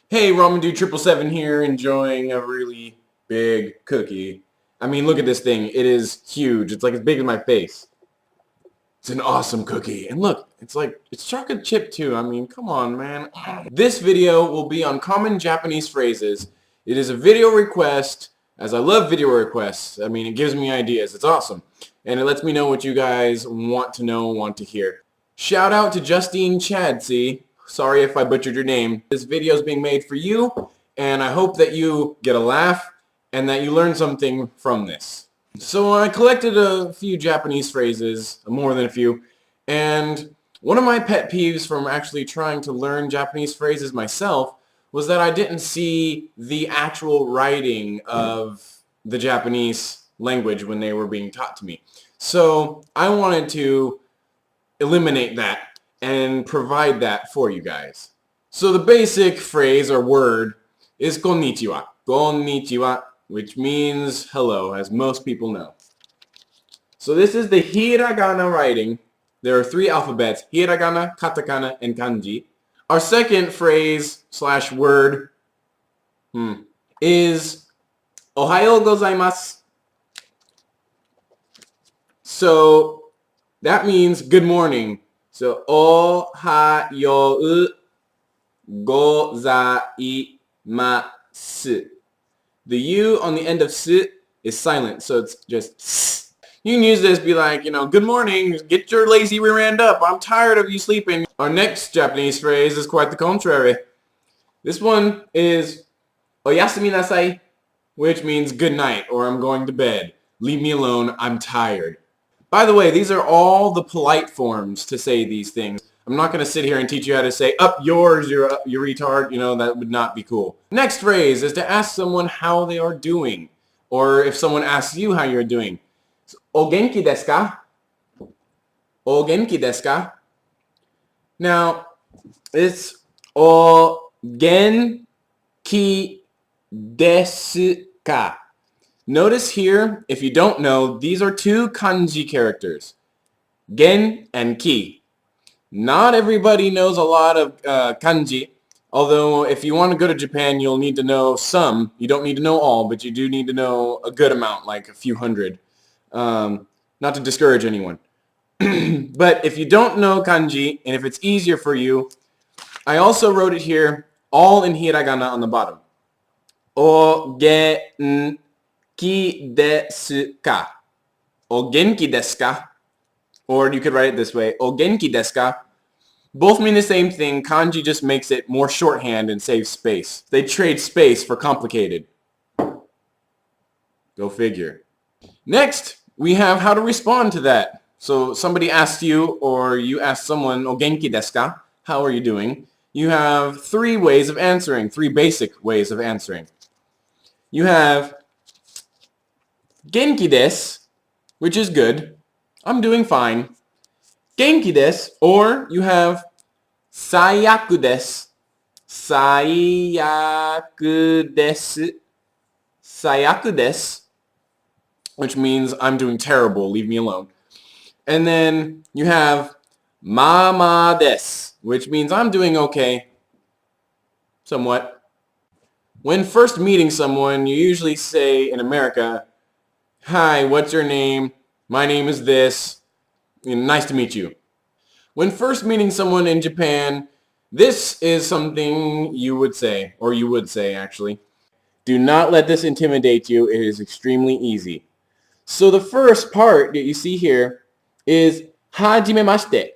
Hey, Ramen Dude 777 here, enjoying a really big cookie. I mean, look at this thing. It is huge. It's like as big as my face. It's an awesome cookie. And look, it's chocolate chip too. I mean, come on, man. This video will be on common Japanese phrases. It is a video request, as I love video requests. I mean, it gives me ideas. It's awesome. And it lets me know what you guys want to know, want to hear. Shout out to Justene Chadsey. Sorry if I butchered your name. This video is being made for you, and I hope that you get a laugh and that you learn something from this. So I collected a few Japanese phrases, more than a few, and one of my pet peeves from actually trying to learn Japanese phrases myself was that I didn't see the actual writing of the Japanese language when they were being taught to me. So I wanted to eliminate that and provide that for you guys. So the basic phrase or word is konnichiwa. Konnichiwa, which means hello, as most people know. So this is the hiragana writing. There are 3 alphabets: hiragana, katakana, and kanji. Our second phrase slash word is ohayo gozaimasu. So that means good morning. So, ohayo gozaimasu. The U on the end of su is silent, so it's just s. You can use this, be like, good morning, get your lazy rear end up, I'm tired of you sleeping. Our next Japanese phrase is quite the contrary. This one is oyasumi nasai, which means good night, or I'm going to bed. Leave me alone, I'm tired. By the way, these are all the polite forms to say these things. I'm not going to sit here and teach you how to say, up yours, you retard. That would not be cool. Next phrase is to ask someone how they are doing. Or if someone asks you how you're doing. So, o genki desu ka? O genki desu ka? Now, it's o genki desu ka. Notice here, if you don't know, these are 2 kanji characters, gen and ki. Not everybody knows a lot of kanji, although if you want to go to Japan, you'll need to know some. You don't need to know all, but you do need to know a good amount, like a few hundred. Not to discourage anyone. But if you don't know kanji, and if it's easier for you, I also wrote it here, all in hiragana on the bottom. O gen ki desu ka? O genki desu ka? Or you could write it this way, o genki desu ka? Both mean the same thing. Kanji just makes it more shorthand and saves space. They trade space for complicated. Go figure. Next, we have how to respond to that. So somebody asks you, or you ask someone, o genki desu ka? How are you doing? You have 3 ways of answering, 3 basic ways of answering. You have genki desu, which is good. I'm doing fine. Genki desu, or you have saiyaku desu. Saiyaku desu. Saiyaku desu, which means I'm doing terrible, leave me alone. And then you have mama desu, which means I'm doing okay, somewhat. When first meeting someone, you usually say in America, hi, what's your name? My name is this. Nice to meet you. When first meeting someone in Japan, this is something you would say, or you would say actually. Do not let this intimidate you. It is extremely easy. So the first part that you see here is hajimemashite.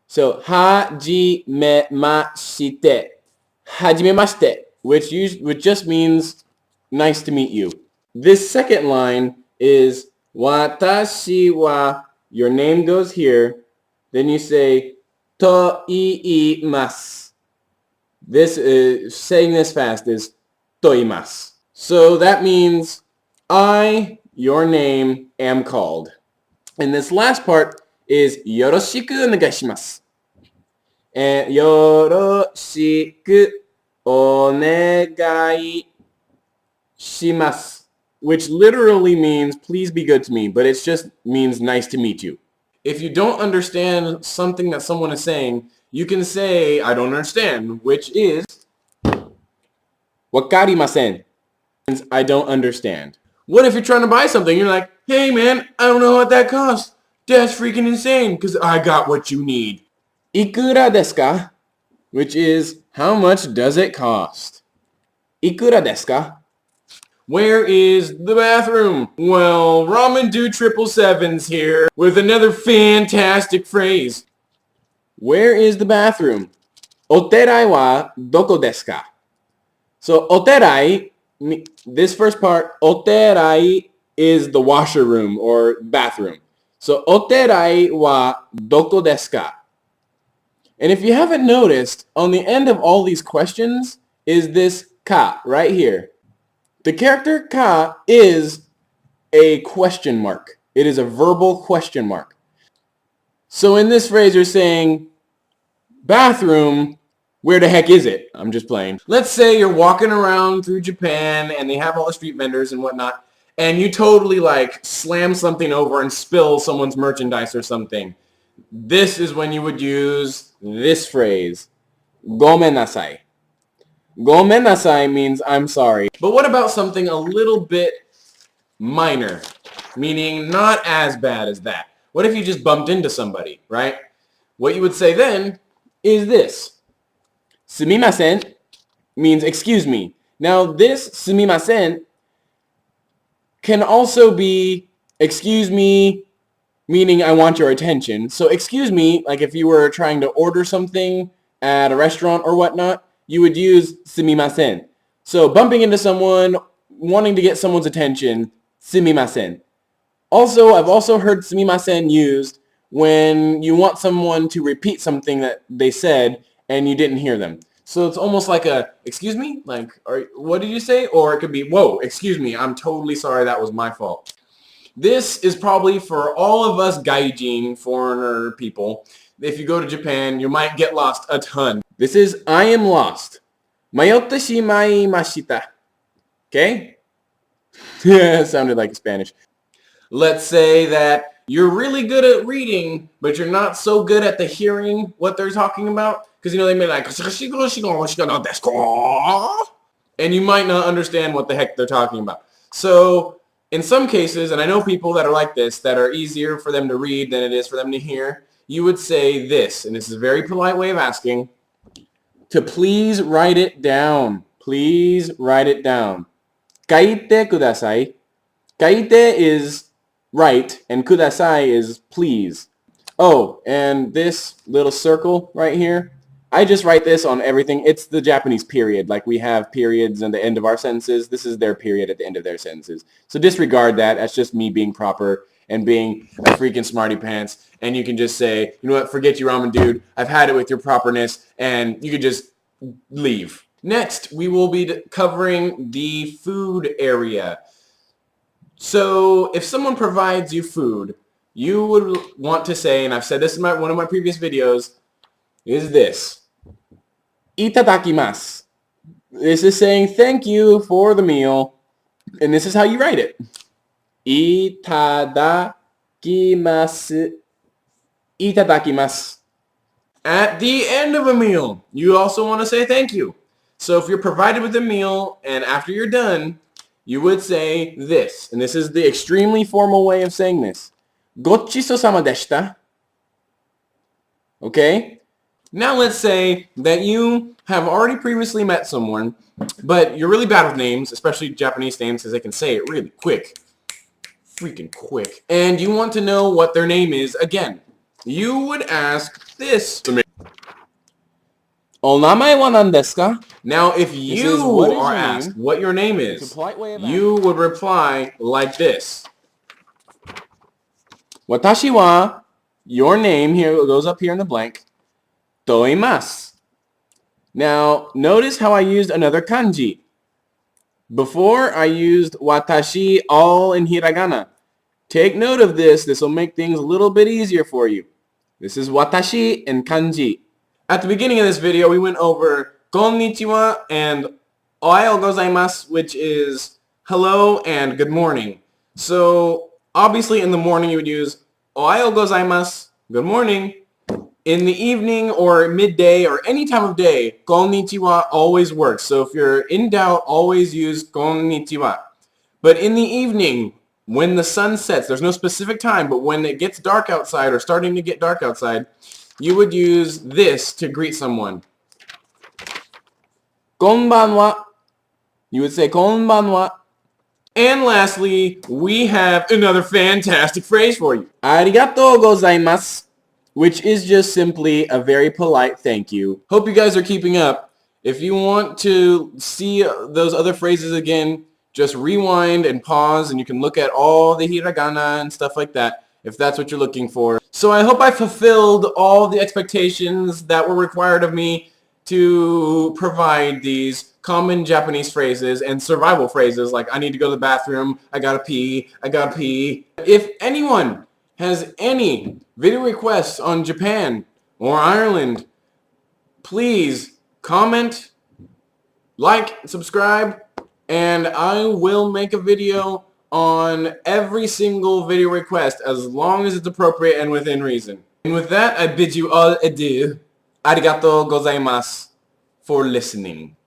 So hajimemashite. Hajimemashite, which just means nice to meet you. This second line is watashi wa, your name goes here, then you say to iimasu. This is, saying this fast is toimasu. So that means I, your name, am called. And this last part is yoroshiku onegaishimasu. And yoroshiku onegaishimasu, which literally means please be good to me, but it just means nice to meet you. If you don't understand something that someone is saying, you can say I don't understand, which is Wakarimasen. I don't understand. What if you're trying to buy something? You're like, hey man, I don't know what that costs. That's freaking insane because I got what you need. Ikura desu ka? Which is, how much does it cost? Ikura desu ka? Where is the bathroom? Well, Ramen Do 777's here with another fantastic phrase. Where is the bathroom? Oterai wa doko desu ka? So oterai, this first part, oterai is the washer room or bathroom. So oterai wa doko desu ka? And if you haven't noticed, on the end of all these questions is this ka right here. The character ka is a question mark. It is a verbal question mark. So in this phrase, you're saying, bathroom, where the heck is it? I'm just playing. Let's say you're walking around through Japan and they have all the street vendors and whatnot, and you totally like slam something over and spill someone's merchandise or something. This is when you would use this phrase, Gomenasai. Gomenasai means I'm sorry. But what about something a little bit minor, meaning not as bad as that? What if you just bumped into somebody, right? What you would say then is this. Sumimasen means excuse me. Now this sumimasen can also be excuse me, meaning I want your attention. So excuse me, like if you were trying to order something at a restaurant or whatnot, you would use sumimasen. So bumping into someone, wanting to get someone's attention, sumimasen. Also, I've also heard sumimasen used when you want someone to repeat something that they said and you didn't hear them. So it's almost like a, excuse me, like, what did you say? Or it could be, whoa, excuse me, I'm totally sorry, that was my fault. This is probably for all of us gaijin, foreigner people. If you go to Japan, you might get lost a ton. This is I am lost. Mayotte shimaimashita. Okay? Yeah, sounded like Spanish. Let's say that you're really good at reading, but you're not so good at the hearing what they're talking about. Because, you know, they may like, and you might not understand what the heck they're talking about. So in some cases, and I know people that are like this, that are easier for them to read than it is for them to hear, you would say this, and this is a very polite way of asking, to please write it down. Please write it down. Kaite kudasai. Kaite is write, and kudasai is please. Oh, and this little circle right here, I just write this on everything. It's the Japanese period. Like we have periods at the end of our sentences. This is their period at the end of their sentences. So disregard that. That's just me being proper and being a freaking smarty pants. And you can just say, you know what, forget you, ramen dude. I've had it with your properness. And you can just leave. Next, we will be covering the food area. So if someone provides you food, you would want to say, and I've said this in one of my previous videos, is this. Itadakimasu. This is saying thank you for the meal. And this is how you write it. Itadakimasu. Itadakimasu. At the end of a meal, you also want to say thank you. So if you're provided with a meal and after you're done, you would say this. And this is the extremely formal way of saying this. Gochiso-sama deshita. Okay? Now let's say that you have already previously met someone, but you're really bad with names, especially Japanese names, because they can say it really quick. Freaking quick. And you want to know what their name is again. You would ask this to me. Onamae wa nan desu ka? Now, if you are asked what your name is, you would reply like this. Watashi wa, your name, here it goes up here in the blank, toimasu. Now, notice how I used another kanji. Before, I used watashi all in hiragana. Take note of this. This will make things a little bit easier for you. This is watashi in kanji. At the beginning of this video, we went over konnichiwa and ohayo gozaimasu, which is hello and good morning. So, obviously in the morning you would use ohayo gozaimasu, good morning. In the evening or midday or any time of day, konnichiwa always works. So if you're in doubt, always use konnichiwa. But in the evening, when the sun sets, there's no specific time, but when it gets dark outside or starting to get dark outside, you would use this to greet someone. Konbanwa. You would say konbanwa. And lastly, we have another fantastic phrase for you. Arigatou gozaimasu, which is just simply a very polite thank you. Hope you guys are keeping up. If you want to see those other phrases again, just rewind and pause, and you can look at all the hiragana and stuff like that, if that's what you're looking for. So I hope I fulfilled all the expectations that were required of me to provide these common Japanese phrases and survival phrases like I need to go to the bathroom, I gotta pee, I gotta pee. If anyone has any video requests on Japan or Ireland, please comment, like, subscribe, and I will make a video on every single video request as long as it's appropriate and within reason. And with that, I bid you all adieu. Arigatou gozaimasu for listening.